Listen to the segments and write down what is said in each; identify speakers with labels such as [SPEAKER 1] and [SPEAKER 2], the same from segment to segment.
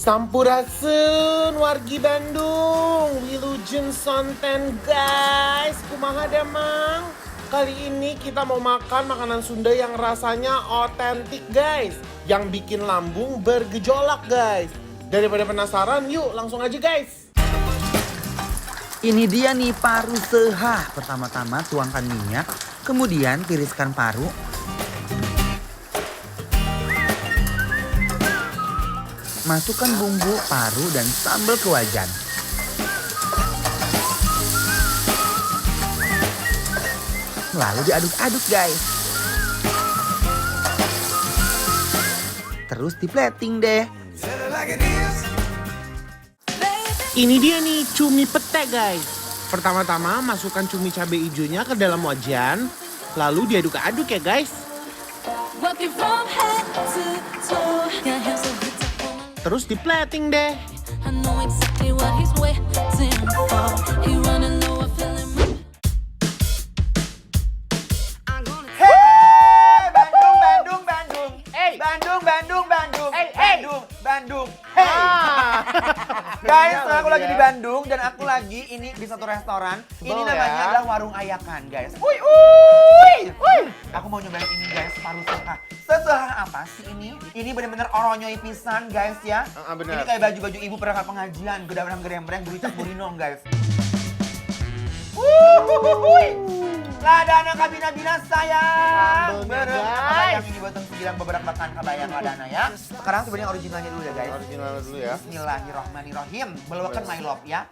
[SPEAKER 1] Sampurasun wargi Bandung, Wilujeng Sonten guys, kumaha damang. Kali ini kita mau makan makanan Sunda yang rasanya otentik guys, yang bikin lambung bergejolak guys. Daripada penasaran, yuk langsung aja guys.
[SPEAKER 2] Ini dia nih paru seha. Pertama-tama tuangkan minyak, kemudian tiriskan paru. Masukkan bumbu, paru, dan sambal ke wajan. Lalu diaduk-aduk guys. Terus di-plating deh.
[SPEAKER 1] Ini dia nih cumi pete guys. Pertama-tama masukkan cumi cabai hijaunya ke dalam wajan, lalu diaduk-aduk ya guys. Terus di-plating deh.
[SPEAKER 3] Bandung. Guys, aku lagi di Bandung dan aku lagi ini di satu restoran. Ini namanya adalah Warung Ayakan, guys. Uy. Aku mau nyobain ini guys, paru seha. Seseha apa sih ini? Ini bener-bener oronyoy pisan guys ya. Ini kayak baju-baju ibu perangkat pengajian, gedang-gedang gerembreng, buritas burinong guys. Ladana kabina-bina sayang. Kabayang ini buatan segilang beberapa makan kabayang ladana ya. Sekarang sebenarnya originalnya dulu ya guys.
[SPEAKER 1] Originalnya dulu ya.
[SPEAKER 3] Bismillahirrahmanirrahim. Belwakan my love ya.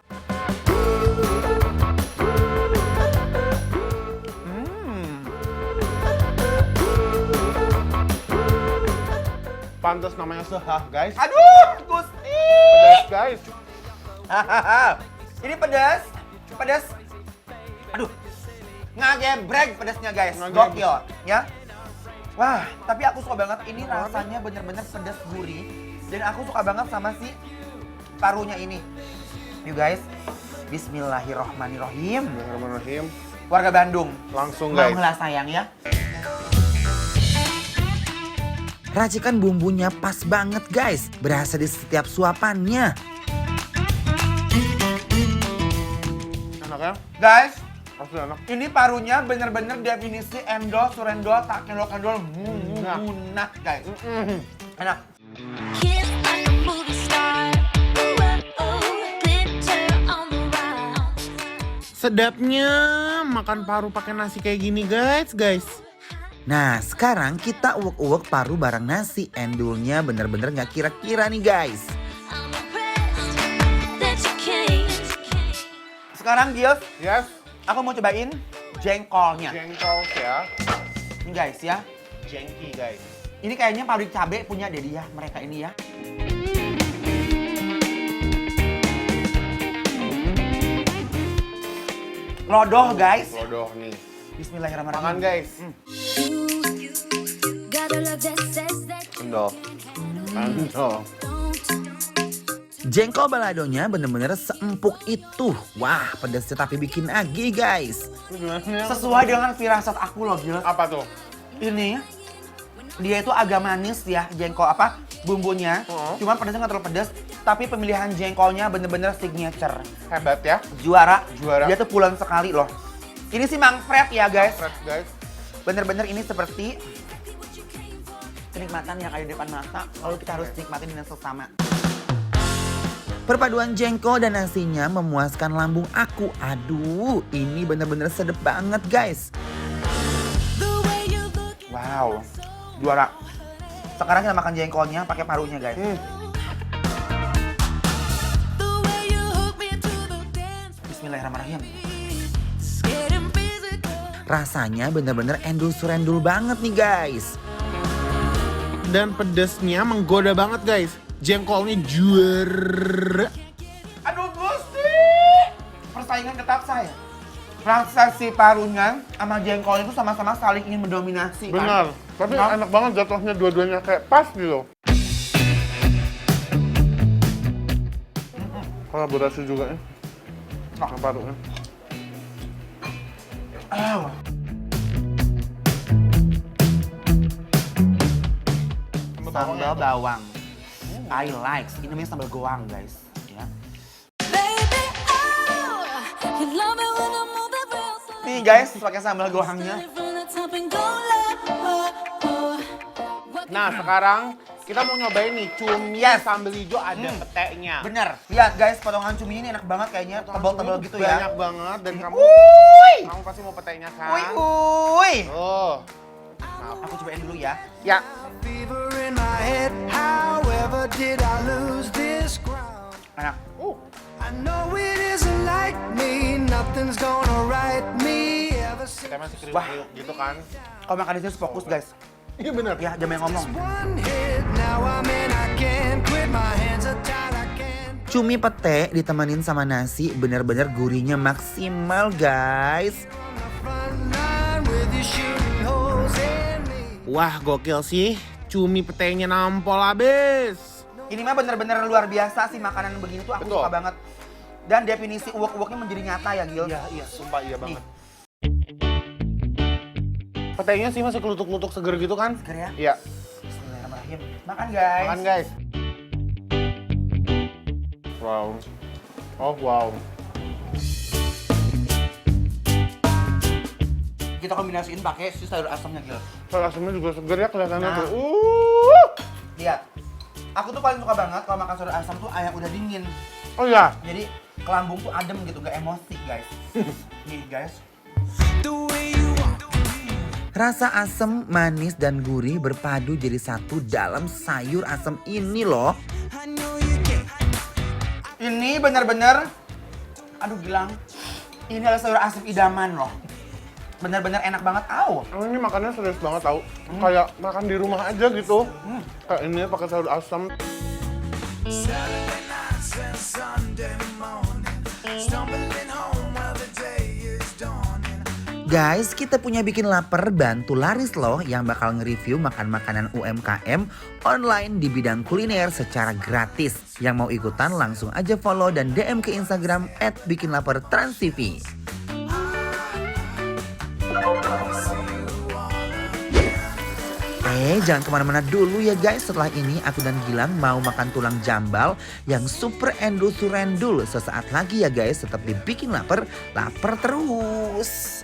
[SPEAKER 1] Pantas namanya seha guys.
[SPEAKER 3] Aduh, Gusti.
[SPEAKER 1] Pedas guys.
[SPEAKER 3] Ini pedas. Aduh, ngagebrek pedasnya guys,
[SPEAKER 1] Ngagebrek.
[SPEAKER 3] gokil ya. Wah, tapi aku suka banget ini rasanya bener-bener pedas gurih. Dan aku suka banget sama si parunya ini. Yuk guys, bismillahirrohmanirrohim.
[SPEAKER 1] Bismillahirrahmanirrahim.
[SPEAKER 3] Warga Bandung,
[SPEAKER 1] Langsung guys.
[SPEAKER 3] mau sayang ya.
[SPEAKER 2] Racikan bumbunya pas banget guys, berasa di setiap suapannya.
[SPEAKER 1] Enak ya?
[SPEAKER 3] Guys,
[SPEAKER 1] Asli enak.
[SPEAKER 3] ini parunya bener-bener definisi endol, surendol, tak kendol-kendol, munah guys. Enak.
[SPEAKER 1] Sedapnya makan paru pakai nasi kayak gini guys.
[SPEAKER 2] Nah sekarang kita uwek-uwek paru bareng nasi. Endulnya bener-bener gak kira-kira nih guys.
[SPEAKER 3] Sekarang Gils,
[SPEAKER 1] Yes.
[SPEAKER 3] aku mau cobain jengkolnya.
[SPEAKER 1] Jengkol ya.
[SPEAKER 3] Ini guys ya.
[SPEAKER 1] Jengki guys.
[SPEAKER 3] Ini kayaknya pabrik cabai punya Dedi ya, mereka ini ya. Lodoh guys.
[SPEAKER 1] Lodoh nih.
[SPEAKER 3] Bismillahirrahmanirrahim.
[SPEAKER 1] Makan guys. Endol.
[SPEAKER 2] Jengkol baladonya bener-bener seempuk itu. Wah pedasnya tapi bikin agih guys.
[SPEAKER 3] Sesuai dengan firasat aku loh Gils.
[SPEAKER 1] Apa tuh?
[SPEAKER 3] Ini dia itu agak manis ya jengkol apa bumbunya. Cuman pedasnya nggak terlalu pedas. Tapi pemilihan jengkolnya bener-bener signature.
[SPEAKER 1] Hebat ya.
[SPEAKER 3] Juara.
[SPEAKER 1] Juara.
[SPEAKER 3] Dia tuh pulen sekali loh. Ini sih Mang Fred ya guys.
[SPEAKER 1] Fresh guys.
[SPEAKER 3] Bener-bener ini seperti kenikmatan yang ada di depan mata. Lalu kita harus nikmatin dengan sesama.
[SPEAKER 2] Perpaduan jengkol dan nasinya memuaskan lambung aku. Aduh ini bener-bener sedep banget guys.
[SPEAKER 3] Wow, juara. Sekarang kita makan jengkolnya pakai parunya guys. Bismillahirrahmanirrahim.
[SPEAKER 2] Rasanya bener-bener endul surendul banget nih guys.
[SPEAKER 1] Dan pedasnya menggoda banget guys. Jengkolnya juara.
[SPEAKER 3] Aduh Gusti, persaingan ketat saya. Rasa si parunya sama jengkolnya itu sama-sama saling ingin mendominasi kan.
[SPEAKER 1] Benar. Tapi enak banget jatuhnya dua-duanya kayak pas gitu. Kolaborasi juga ya. Makan parunya.
[SPEAKER 3] Sambal bawang. I like. Ini namanya sambal goang guys. Ya.
[SPEAKER 4] Baby, oh, you love me when I move it real slow.
[SPEAKER 3] Nih guys, pakai sambal goangnya.
[SPEAKER 4] Start it from the top and go low.
[SPEAKER 1] Nah sekarang kita mau nyobain nih cumi
[SPEAKER 3] Yes.
[SPEAKER 1] sambal hijau ada petenya.
[SPEAKER 3] Bener. Lihat guys, potongan cumi ini enak banget kayaknya. Tebal-tebal gitu ya.
[SPEAKER 1] Banyak banget dan kamu
[SPEAKER 3] Uy!
[SPEAKER 1] kamu pasti mau petenya kan?
[SPEAKER 3] Uy, uy.
[SPEAKER 1] Oh.
[SPEAKER 3] Aku cobain dulu ya.
[SPEAKER 1] Ya.
[SPEAKER 5] Fever in my head, however did I lose this ground?
[SPEAKER 3] Enak.
[SPEAKER 5] I know it isn't like me, nothing's gonna right me ever since.
[SPEAKER 1] Kita masih
[SPEAKER 3] Wah.
[SPEAKER 1] kriuk-kriuk gitu kan?
[SPEAKER 3] Kalau makan di sini harus fokus guys.
[SPEAKER 1] Iya bener.
[SPEAKER 3] Ya, jangan banyak ngomong.
[SPEAKER 5] One hit, now I'm in, I can't quit, my hands are tied, I can't.
[SPEAKER 2] Cumi pete ditemenin sama nasi bener-bener gurihnya maksimal guys.
[SPEAKER 5] On the front line with you shooting holes in me.
[SPEAKER 1] Wah gokil sih, cumi petenya nampol abis.
[SPEAKER 3] Ini mah bener-bener luar biasa sih makanan begini tuh aku
[SPEAKER 1] Betul.
[SPEAKER 3] suka banget. Dan definisi uwek-uweknya menjadi nyata ya Gil.
[SPEAKER 1] Iya, sumpah iya banget. Petenya sih masih kelutuk-kelutuk seger gitu kan?
[SPEAKER 3] Seger ya?
[SPEAKER 1] Iya.
[SPEAKER 3] Bismillahirrahmanirrahim. Makan guys.
[SPEAKER 1] Makan guys. Wow. Oh wow.
[SPEAKER 3] Kita kombinasiin pakai si sayur asamnya Gil.
[SPEAKER 1] Sayur asamnya juga seger ya kelihatannya
[SPEAKER 3] Nah.
[SPEAKER 1] tuh.
[SPEAKER 3] Lihat. Aku tuh paling suka banget kalau makan sayur asam tuh yang udah dingin.
[SPEAKER 1] Oh iya.
[SPEAKER 3] Jadi ke lambung tuh adem gitu, gak emosi guys. Nih guys.
[SPEAKER 5] The way you walk.
[SPEAKER 2] Rasa asem, manis, dan gurih berpadu jadi satu dalam sayur asem ini loh.
[SPEAKER 5] I know you can.
[SPEAKER 3] Ini bener-bener, aduh Gilang, ini adalah sayur asam idaman loh. Bener-bener enak banget, au.
[SPEAKER 1] Emang ini makannya serius banget tau. Kayak makan di rumah aja gitu. Kayak ini pakai sayur asam.
[SPEAKER 5] Saturday nights and Sunday morning, stumbling home while the day is dawning.
[SPEAKER 2] Guys, kita punya bikin lapar bantu laris loh yang bakal nge-review makan-makanan UMKM online di bidang kuliner secara gratis. Yang mau ikutan langsung aja follow dan DM ke Instagram @bikinlapertransTV. Jangan kemana-mana dulu ya guys. Setelah ini aku dan Gilang mau makan tulang jambal yang super endo surendul. Sesaat lagi ya guys, tetap dibikin lapar terus.